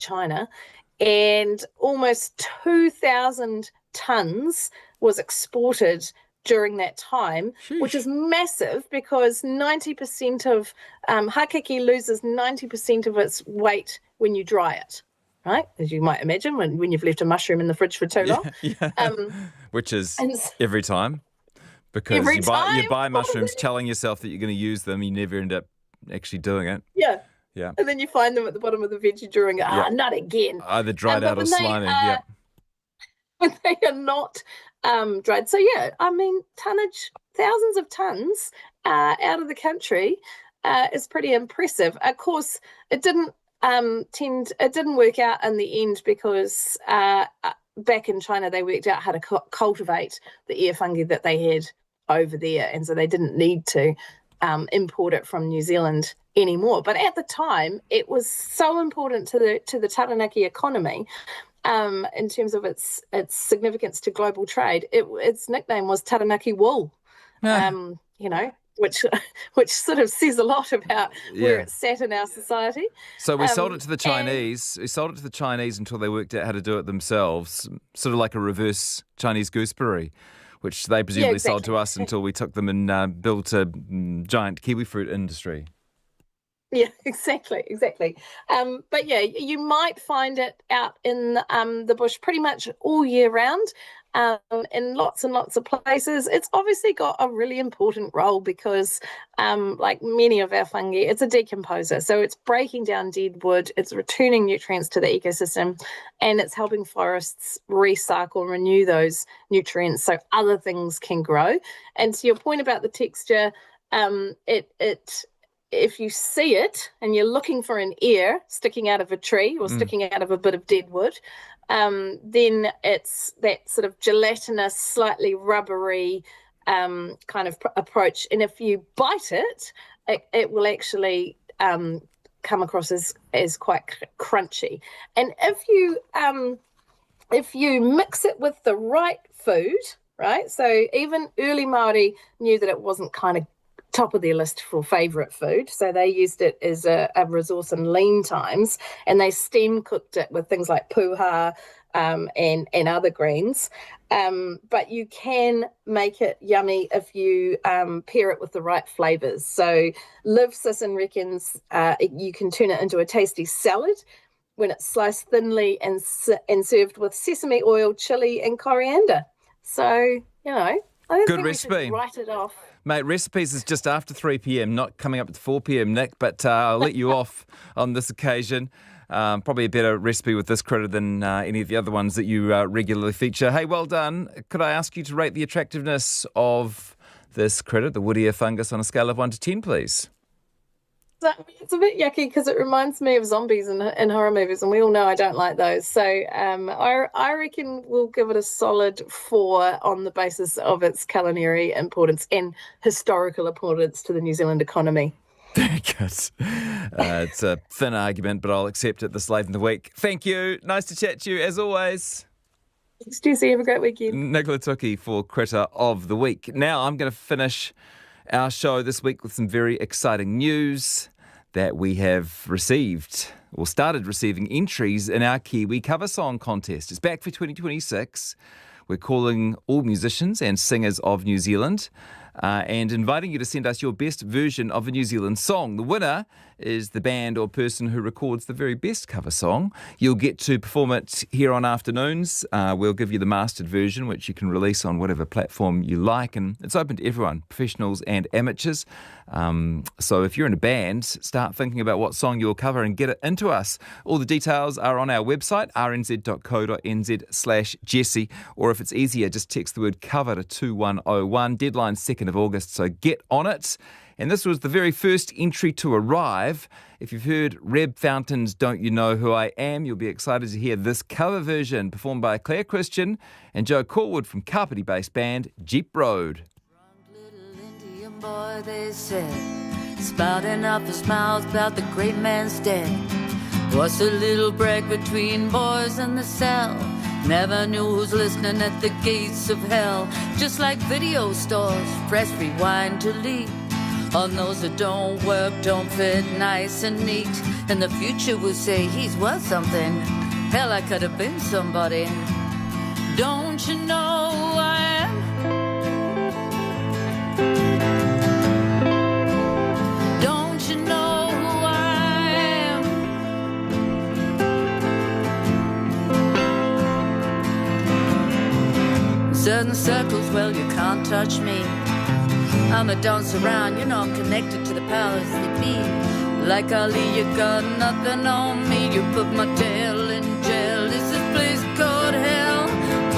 China, and almost 2,000 tonnes was exported during that time, Sheesh. which is massive because 90% of hakiki loses 90% of its weight when you dry it, right? As you might imagine when you've left a mushroom in the fridge for too long. Yeah. Which is every time. Because every you time, buy mushrooms telling yourself that you're going to use them, you never end up actually doing it. Yeah. Yeah. And then you find them at the bottom of the veggie drawer and go, not again. Either dried out or slimy. Yeah. When they are not dried. So, yeah, I mean, tonnage, thousands of tons out of the country is pretty impressive. Of course, it didn't work out in the end because back in China, they worked out how to cultivate the air fungi that they had over there. And so they didn't need to import it from New Zealand anymore. But at the time, it was so important to the Taranaki economy in terms of its significance to global trade. Its nickname was Taranaki wool, which sort of says a lot about where it sat in our society. So we sold it to the Chinese. We sold it to the Chinese until they worked out how to do it themselves, sort of like a reverse Chinese gooseberry, which they presumably sold to us until we took them and built a giant kiwi fruit industry. Yeah, exactly. But yeah, you might find it out in the bush pretty much all year round, in lots and lots of places. It's obviously got a really important role because, like many of our fungi, it's a decomposer. So it's breaking down dead wood, it's returning nutrients to the ecosystem, and it's helping forests recycle and renew those nutrients so other things can grow. And to your point about the texture, if you see it and you're looking for an ear sticking out of a tree or sticking out of a bit of dead wood, then it's that sort of gelatinous, slightly rubbery kind of approach. And if you bite it, it will actually come across as quite crunchy. And if you mix it with the right food, right? So even early Māori knew that it wasn't kind of top of their list for favourite food. So they used it as a resource in lean times, and they steam cooked it with things like puha and other greens. But you can make it yummy if you pair it with the right flavours. So Liv Sisson reckons you can turn it into a tasty salad when it's sliced thinly and served with sesame oil, chilli and coriander. So, I don't think we should write it off. Mate, recipes is just after 3 p.m, not coming up at 4 p.m, Nick, but I'll let you off on this occasion. Probably a better recipe with this critter than any of the other ones that you regularly feature. Hey, well done. Could I ask you to rate the attractiveness of this critter, the wood ear fungus, on a scale of 1 to 10, please? It's a bit yucky because it reminds me of zombies in horror movies, and we all know I don't like those. So I reckon we'll give it a solid 4 on the basis of its culinary importance and historical importance to the New Zealand economy. Very good. It's a thin argument, but I'll accept it this late in the week. Thank you. Nice to chat to you, as always. Thanks, Jesse. Have a great weekend. Nicola Tuki for Critter of the Week. Now I'm going to finish our show this week with some very exciting news that we have received or started receiving entries in our Kiwi cover song contest. It's back for 2026. We're calling all musicians and singers of New Zealand and inviting you to send us your best version of a New Zealand song. The winner is the band or person who records the very best cover song. You'll get to perform it here on Afternoons. We'll give you the mastered version, which you can release on whatever platform you like, and it's open to everyone, professionals and amateurs. So if you're in a band, start thinking about what song you'll cover and get it into us. All the details are on our website, rnz.co.nz/Jesse, or if it's easier, just text the word cover to 2101. Deadline 2nd of August, so get on it. And this was the very first entry to arrive. If you've heard Reb Fountain's Don't You Know Who I Am, you'll be excited to hear this cover version performed by Claire Christian and Joe Corwood from Kapiti-based band Jeep Road. Drunk little Indian boy, they said, spouting off his mouth about the great man's dead. What's a little break between boys in the cell? Never knew who's listening at the gates of hell. Just like video stores, press rewind to leave. On those that don't work, don't fit nice and neat. And the future will say he's worth something. Hell, I could have been somebody. Don't you know who I am? Don't you know who I am? In certain circles, well, you can't touch me. I'm a dance around, you know I'm connected to the powers that be. Like Ali, you got nothing on me. You put my tail in jail. Is this place called hell?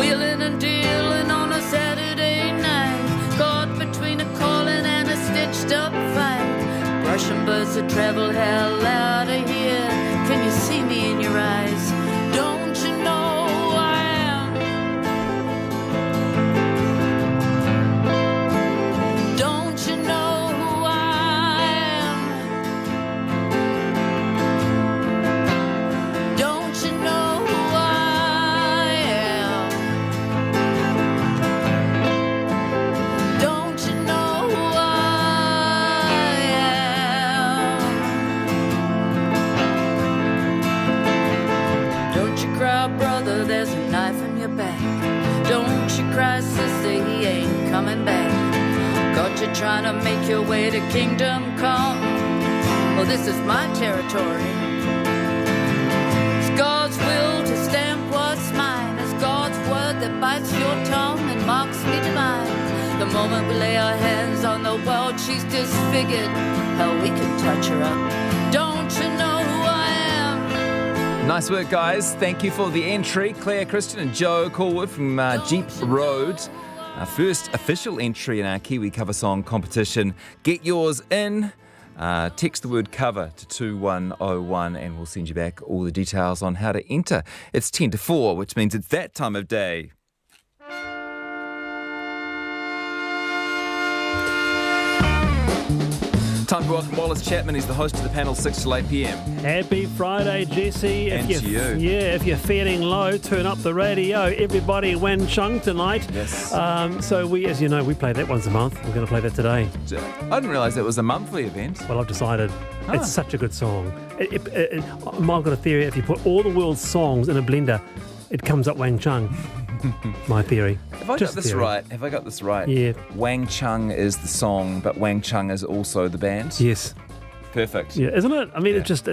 Wheeling and dealing on a Saturday night. Caught between a calling and a stitched up fight. Russian birds that travel hell out of here. Can you see me in your eyes? Don't you know who I am? Don't you know who I am? Don't you know who I am? Don't you know who I am? Don't you cry, brother, there's a knife in your back. Don't you cry, sister, he ain't coming back. Got you trying to make your way to kingdom come. Well, this is my territory. It's God's will to stamp what's mine. It's God's word that bites your tongue and marks me divine. The moment we lay our hands on the world, she's disfigured. Hell, we can touch her up. Don't you know who I am? Nice work, guys. Thank you for the entry. Claire Christian and Joe Corwood from Jeep Road. Our first official entry in our Kiwi cover song competition. Get yours in. Text the word cover to 2101 and we'll send you back all the details on how to enter. It's 10 to 4, which means it's that time of day. Time to welcome Wallace Chapman. He's the host of the panel, 6 to 8 p.m. Happy Friday, Jesse. And to you. Yeah, if you're feeling low, turn up the radio. Everybody Wan Chung tonight. Yes. So we, as you know, we play that once a month. We're going to play that today. I didn't realise it was a monthly event. Well, I've decided it's such a good song. I've got a theory. If you put all the world's songs in a blender, it comes up Wang Chung. My theory. Have I got this right? Yeah. Wang Chung is the song, but Wang Chung is also the band? Yes. Perfect. Yeah, isn't it? I mean, it just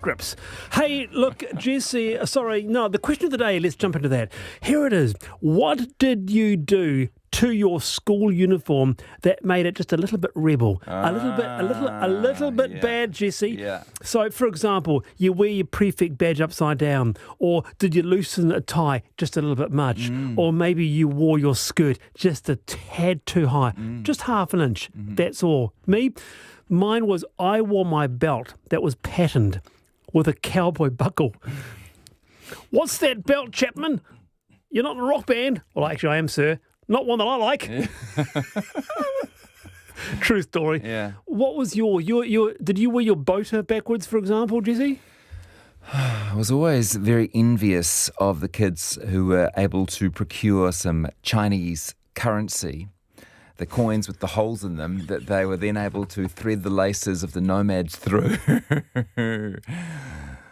grips. Hey, look, Jesse, the question of the day, let's jump into that. Here it is. What did you do to your school uniform that made it just a little bit rebel? A little bit bad, Jesse. Yeah. So, for example, you wear your prefect badge upside down, or did you loosen a tie just a little bit much? Or maybe you wore your skirt just a tad too high, just half an inch. That's all. Mine was I wore my belt that was patterned with a cowboy buckle. What's that belt, Chapman? You're not in a rock band. Well, actually, I am, sir. Not one that I like. Yeah. True story. Yeah. What was your did you wear your boater backwards, for example, Jesse? I was always very envious of the kids who were able to procure some Chinese currency, the coins with the holes in them, that they were then able to thread the laces of the nomads through.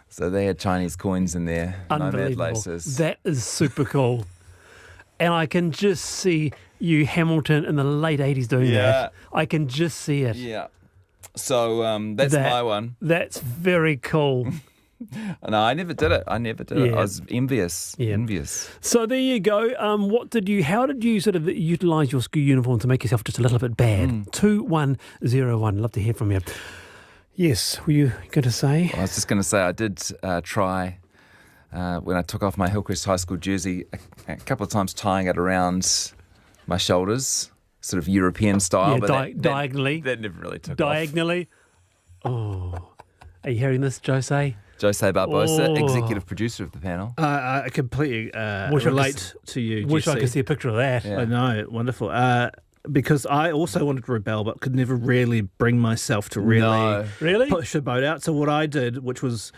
So they had Chinese coins in their nomad laces. That is super cool. And I can just see you, Hamilton, in the late 80s doing that. I can just see it. Yeah. So that's my one. That's very cool. No, I never did it. I was envious. Yeah. Envious. So there you go. How did you sort of utilise your school uniform to make yourself just a little bit bad? 2101. Love to hear from you. Yes, were you going to say? Well, I was just going to say I did try... when I took off my Hillcrest High School jersey, a couple of times tying it around my shoulders, sort of European style. Yeah, but diagonally. That never really took off. Diagonally. Oh. Are you hearing this, Jose? Jose Barbosa, executive producer of the panel. I completely relate to you, Wish Jesse. I could see a picture of that. Yeah. I know, wonderful. Because I also wanted to rebel, but could never really bring myself to really push a boat out. So what I did, which was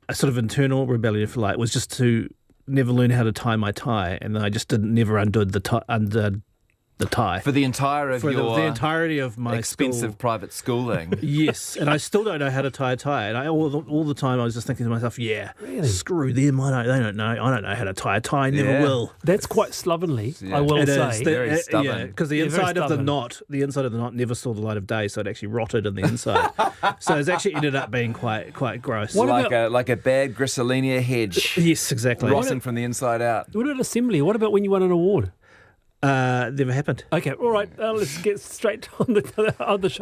a sort of internal rebellion, if you like, was just to never learn how to tie my tie, and I just never undid the the Thai. For the entirety of my expensive private schooling. Yes, and I still don't know how to tie a tie. And all the time I was just thinking to myself, screw them. I don't know how to tie a tie. Never will. That's quite slovenly, I will say. Very stubborn. Because the inside of the knot never saw the light of day, so it actually rotted in the inside. So it's actually ended up being quite gross. Like a bad Grissolinia hedge. Yes, exactly. Rotting from the inside out. What about assembly? What about when you won an award? Never happened. Okay, all right. Let's get straight on the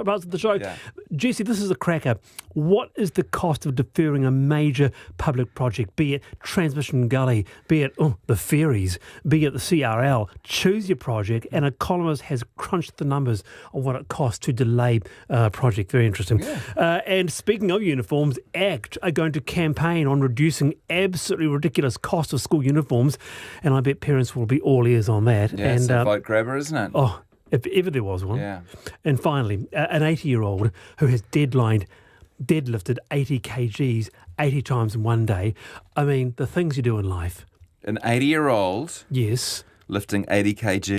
parts of the show. Yeah. Jesse, this is a cracker. What is the cost of deferring a major public project, be it Transmission Gully, be it the ferries, be it the CRL? Choose your project, and a columnist has crunched the numbers on what it costs to delay a project. Very interesting. Yeah. And speaking of uniforms, ACT are going to campaign on reducing absolutely ridiculous cost of school uniforms, and I bet parents will be all ears on that. Yeah, it's a vote grabber, isn't it? Oh, if ever there was one. Yeah. And finally, an 80-year-old who has deadlifted 80 kgs 80 times in one day. I mean, the things you do in life. An 80-year-old? Yes. Lifting 80 kg.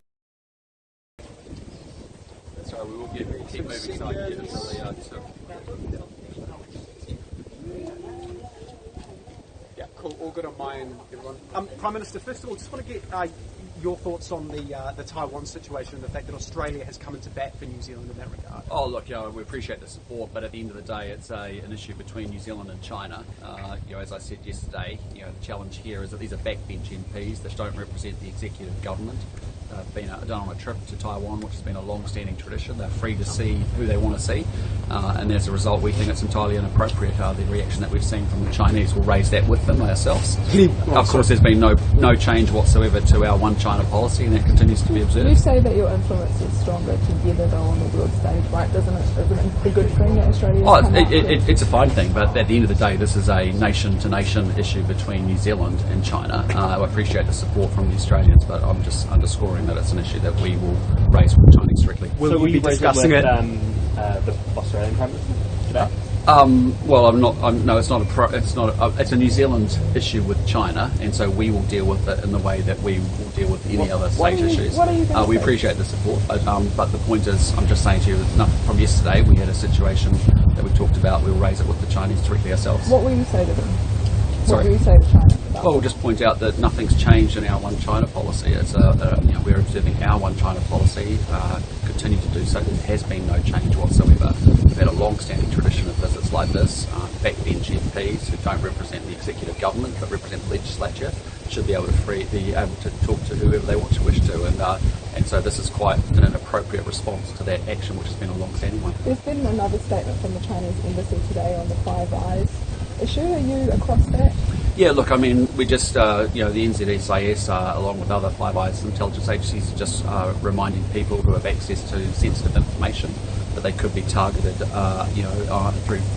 Sorry, we will keep moving. Yeah, cool. All good on my end, everyone. Prime Minister, first of all, just want to get your thoughts on the Taiwan situation and the fact that Australia has come into bat for New Zealand in that regard. Oh, look, we appreciate the support, but at the end of the day, it's an issue between New Zealand and China. As I said yesterday, the challenge here is that these are backbench MPs that don't represent the executive government. Been done on a trip to Taiwan, which has been a long-standing tradition. They're free to see who they want to see, and as a result, we think it's entirely inappropriate. The reaction that we've seen from the Chinese will raise that with them ourselves. Of course, there's been no change whatsoever to our one China policy, and that continues to be observed. You say that your influence is stronger together though on the world stage, right? Isn't it a good thing that Australia it's a fine thing, but at the end of the day, this is a nation-to-nation issue between New Zealand and China. I appreciate the support from the Australians, but I'm just underscoring that it's an issue that we will raise with the Chinese directly. Will you be discussing it the Australian Prime Minister today? Well, I'm not. No, it's not it's a New Zealand issue with China, and so we will deal with it in the way that we will deal with any other state issues. We appreciate the support, but the point is, I'm just saying to you, from yesterday, we had a situation that we talked about. We'll raise it with the Chinese directly ourselves. What will you say to them? Sorry. What will you say to China about Well, we'll just point out that nothing's changed in our One China policy. It's we're observing our One China policy, continue to do so. There has been no change whatsoever. We've had a long-standing tradition of visits like this. Backbench MPs who don't represent the executive government but represent the legislature should be able to talk to whoever they wish to, and so this is quite an inappropriate response to that action, which has been a long-standing one. There's been another statement from the Chinese embassy today on the Five Eyes issue. Are you across that? Yeah, look, I mean, we just, the NZSIS, along with other Five Eyes intelligence agencies, are just reminding people who have access to sensitive information that they could be targeted,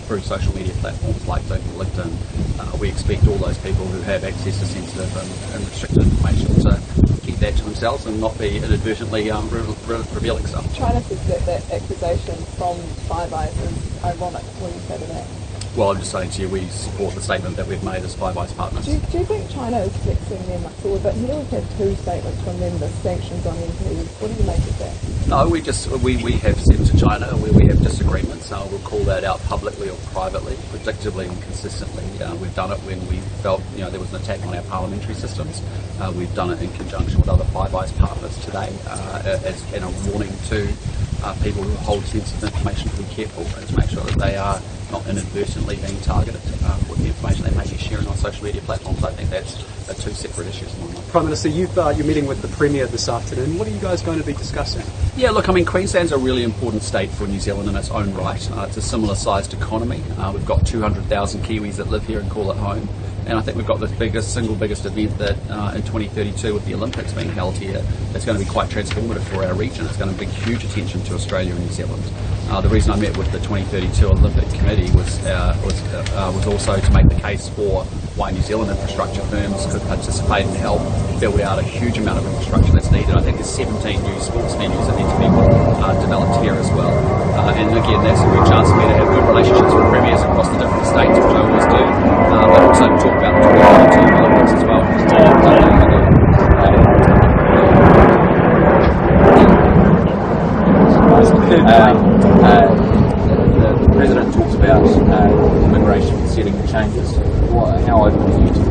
through social media platforms like LinkedIn. We expect all those people who have access to sensitive and restricted information to keep that to themselves and not be inadvertently revealing stuff. China says that accusation from Five Eyes is ironic. What do you say to that? Well, I'm just saying to you, we support the statement that we've made as Five Eyes partners. Do you think China is flexing their muscle a bit? Here we've had two statements from them, the sanctions on MPs. What do you make of that? No, we have said to China where we have disagreements. We'll call that out publicly or privately, predictably and consistently. We've done it when we felt there was an attack on our parliamentary systems. We've done it in conjunction with other Five Eyes partners today, as a warning to people who hold sensitive information to be careful and to make sure that they are not inadvertently being targeted with the information they may be sharing on social media platforms. I think that's two separate issues. Prime Minister, you're meeting with the Premier this afternoon. What are you guys going to be discussing? Yeah, look, I mean, Queensland's a really important state for New Zealand in its own right. It's a similar-sized economy. We've got 200,000 Kiwis that live here and call it home. And I think we've got the single biggest event that in 2032 with the Olympics being held here, that's going to be quite transformative for our region. It's going to bring huge attention to Australia and New Zealand. The reason I met with the 2032 Olympic Committee was also to make the case for why New Zealand infrastructure firms could participate and help build out a huge amount of infrastructure that's needed. I think there's 17 new sports venues that need to be developed here as well. And again, that's a real chance for me to have good relationships with premiers across the different states, which I always do, but also talk about the 2032 Olympics as well.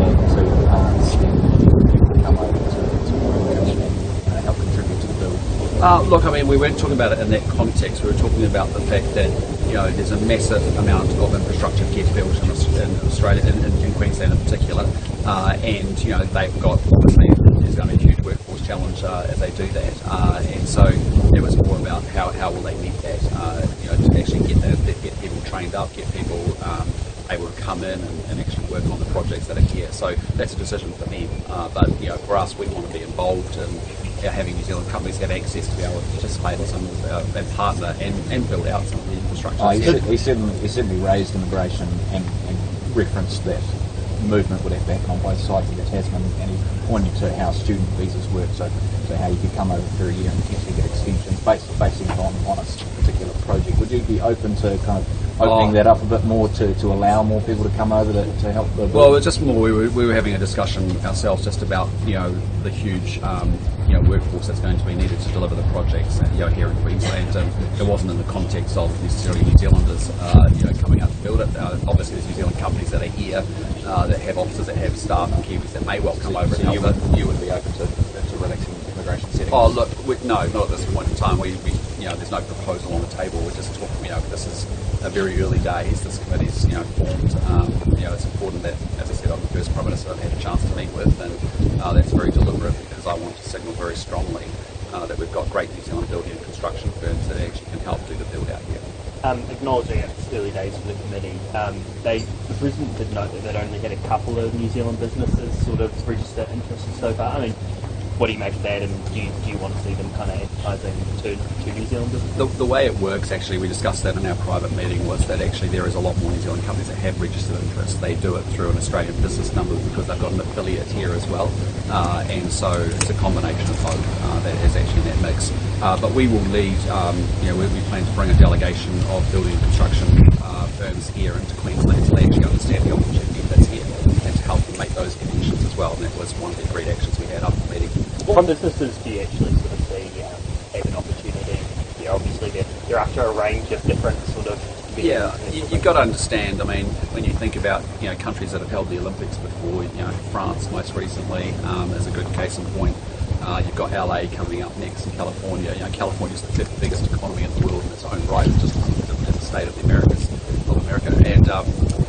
involved to stem people to come over to work and help contribute to the build? Look, I mean, we weren't talking about it in that context. We were talking about the fact that, you know, there's a massive amount of infrastructure get built in Australia, in Queensland in particular, and, you know, they've got, obviously, there's going to be a huge workforce challenge as they do that, and so it was more about how will they meet that, you know, to actually get people trained up, get people able to come in and actually work on the projects that are here. So that's a decision for them, but, you know, for us, we want to be involved in having New Zealand companies have access to be able to participate in some of and partner and build out some of the infrastructure. He certainly raised immigration and referenced that movement would have to happen on both sides of the Tasman, and he pointed to how student visas work, so how you could come over for a year and potentially get extensions basing on a particular project. Would you be open to kind of opening that up a bit more to allow more people to come over to help the build? Well, just more, we were having a discussion ourselves just about, you know, the huge workforce that's going to be needed to deliver the projects, you know, here in Queensland, and it wasn't in the context of necessarily New Zealanders, you know, coming out to build it. Obviously, there's New Zealand companies that are here, that have offices, that have staff and Kiwis that may well come over and help it. You would be open to relaxing immigration settings? Oh, look, no, not at this point in time. We you know, there's no proposal on the table. We're just talking, you know, this is a very early days. This committee's, you know, formed. You know, it's important that, as I said, I'm the first Prime Minister I've had a chance to meet with, and that's very deliberate because I want to signal very strongly that we've got great New Zealand building and construction firms that actually can help do the build out here. Acknowledging it's early days for the committee, the President did note that they'd only had a couple of New Zealand businesses sort of register interest so far. I mean, what do you make of that, and do you want to see them kind of advertising to New Zealand businesses? The way it works, actually, we discussed that in our private meeting, was that actually there is a lot more New Zealand companies that have registered interest. They do it through an Australian business number because they've got an affiliate here as well, and so it's a combination of both that is actually in that mix. But we will lead, you know, we plan to bring a delegation of building and construction firms here into Queensland so they actually understand the opportunity that's here and to help them make those connections as well. And that was one of the agreed actions we had after the meeting. From businesses, do you actually sort of see have an opportunity? You know, obviously they're after a range of different sort of... Yeah, you've got to understand, I mean, when you think about, you know, countries that have held the Olympics before, you know, France most recently is a good case in point. You've got LA coming up next, and California. You know, California's the fifth biggest economy in the world in its own right, just in the state of America. And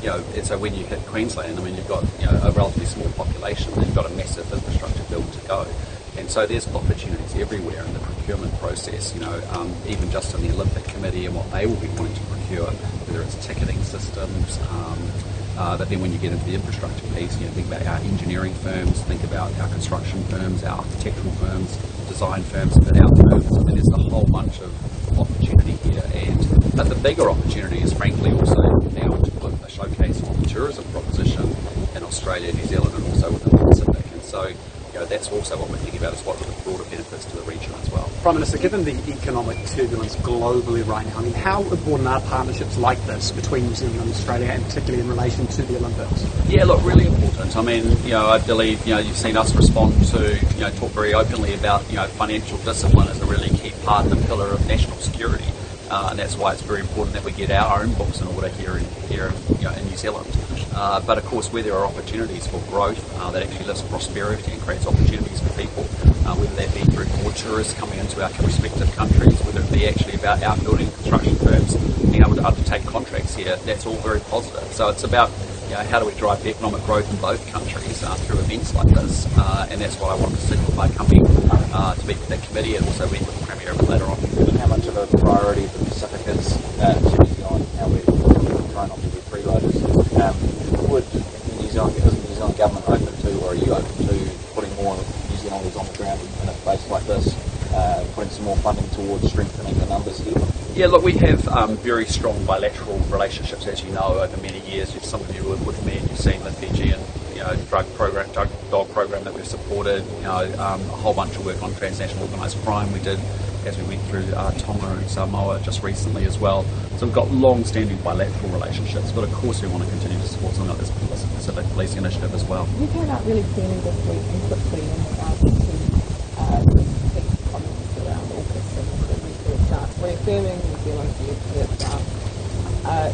you know, and so when you hit Queensland, I mean, you've got, you know, a relatively small population, and you've got a massive infrastructure build to go. And so there's opportunities everywhere in the procurement process, you know, even just in the Olympic Committee and what they will be wanting to procure, whether it's ticketing systems, but then when you get into the infrastructure piece, you know, think about our engineering firms, think about our construction firms, our architectural firms, design firms, fit out firms. I mean, there's a whole bunch of opportunity here. But the bigger opportunity is frankly also now to put a showcase on the tourism proposition in Australia, New Zealand, and also within the Pacific. And so, you know, that's also what we're thinking about, is what are the broader benefits to the region as well. Prime Minister, given the economic turbulence globally right now, I mean, how important are partnerships like this between New Zealand and Australia, and particularly in relation to the Olympics? Yeah, look, really important. I mean, you know, I believe, you know, you've seen us respond to, you know, talk very openly about, you know, financial discipline as a really key part and pillar of national security. And that's why it's very important that we get our own books in order here in New Zealand. But of course, where there are opportunities for growth that actually lifts prosperity and creates opportunities for people, whether that be through more tourists coming into our respective countries, whether it be actually about our building construction firms being able to undertake contracts here, that's all very positive. So it's about, you know, how do we drive the economic growth in both countries through events like this, and that's what I want to signal by coming to meet with that committee and also meet with the Premier a bit later on. How much of a priority the Pacific is to New Zealand, how we're trying not to be freeloaders? Would the New Zealand government open to, or are you open to putting more New Zealanders on the ground in a place like this, putting some more funding towards strengthening the numbers here? Yeah, look, we have very strong bilateral relationships, as you know, over many years. Some of you were with me and you've seen the Fijian, you know, drug dog program that we've supported, you know, a whole bunch of work on transnational organised crime we did as we went through Tonga and Samoa just recently as well. So we've got long-standing bilateral relationships, but of course we want to continue to support something like this Pacific Police Initiative as well. You came out really clearly this week and quickly in regards to comments around AUKUS and the nuclear stance, reaffirming New Zealand's nuclear stance.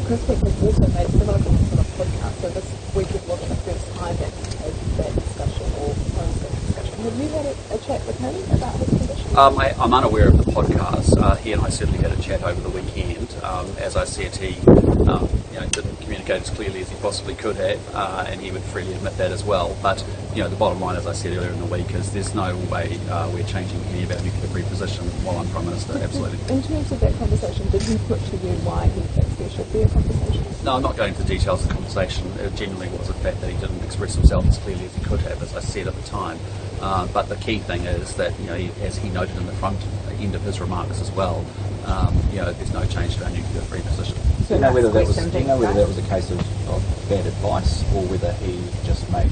Chris Peck has also made similar sort of podcasts, so this week is wasn't the first time that he has Have you had a chat with him about his position? I'm unaware of the podcast. He and I certainly had a chat over the weekend. As I said, he didn't communicate as clearly as he possibly could have, and he would freely admit that as well. But the bottom line, as I said earlier in the week, is there's no way we're changing any of our nuclear-free position while I'm Prime Minister. Absolutely. In terms of that conversation, did he put to you why he thinks there should be a conversation? No, I'm not going into details of the conversation. It generally was the fact that he didn't express himself as clearly as he could have, as I said at the time. But the key thing is that, as he noted in the front end of his remarks as well, there's no change to our nuclear-free position. Do you know whether that was a case of bad advice, or whether he just maybe?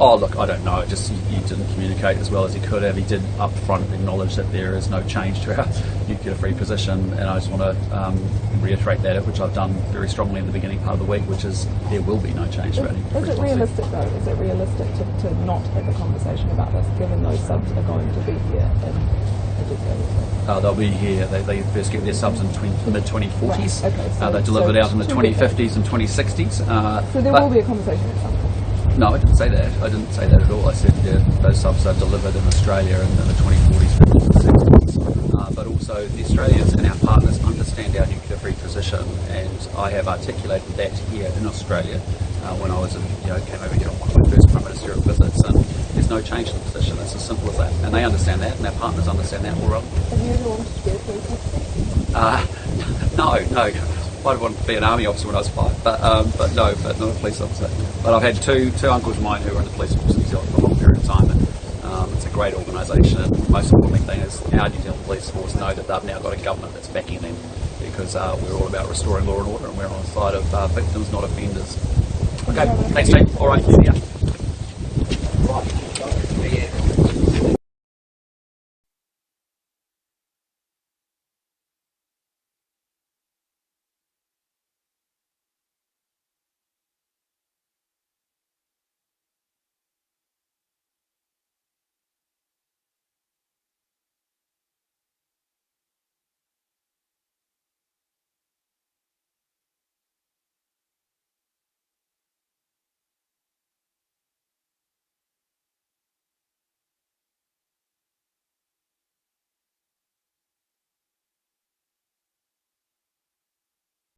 Oh, look, I don't know. Just he didn't communicate as well as he could have. He did up front acknowledge that there is no change to our nuclear-free position, and I just want to reiterate that, which I've done very strongly in the beginning part of the week, which is there will be no change to our nuclear-free policy. Is it realistic, though? Is it realistic to not have a conversation about this, given those subs are going to be here in a decade? They'll be here. They first get their subs in mid-2040s. Right. Okay, so, they delivered out in the 2050s and 2060s. So there will be a conversation at some point? No, I didn't say that. I didn't say that at all. I said those subs are delivered in Australia in the 2040s, 50s and 60s. But also the Australians and our partners understand our nuclear-free position, and I have articulated that here in Australia when I was came over here on one of my first Prime Ministerial visits, and there's no change in the position. It's as simple as that. And they understand that, and our partners understand that all right. Have you ever wanted to be a police officer? No. I wanted to be an army officer when I was 5, but not a police officer. But I've had two uncles of mine who were in the police force in New Zealand for a long period of time, and it's a great organisation. And the most important thing is our New Zealand police force know that they've now got a government that's backing them, because we're all about restoring law and order, and we're on the side of victims, not offenders. Okay, thanks, Jake. All right, see ya.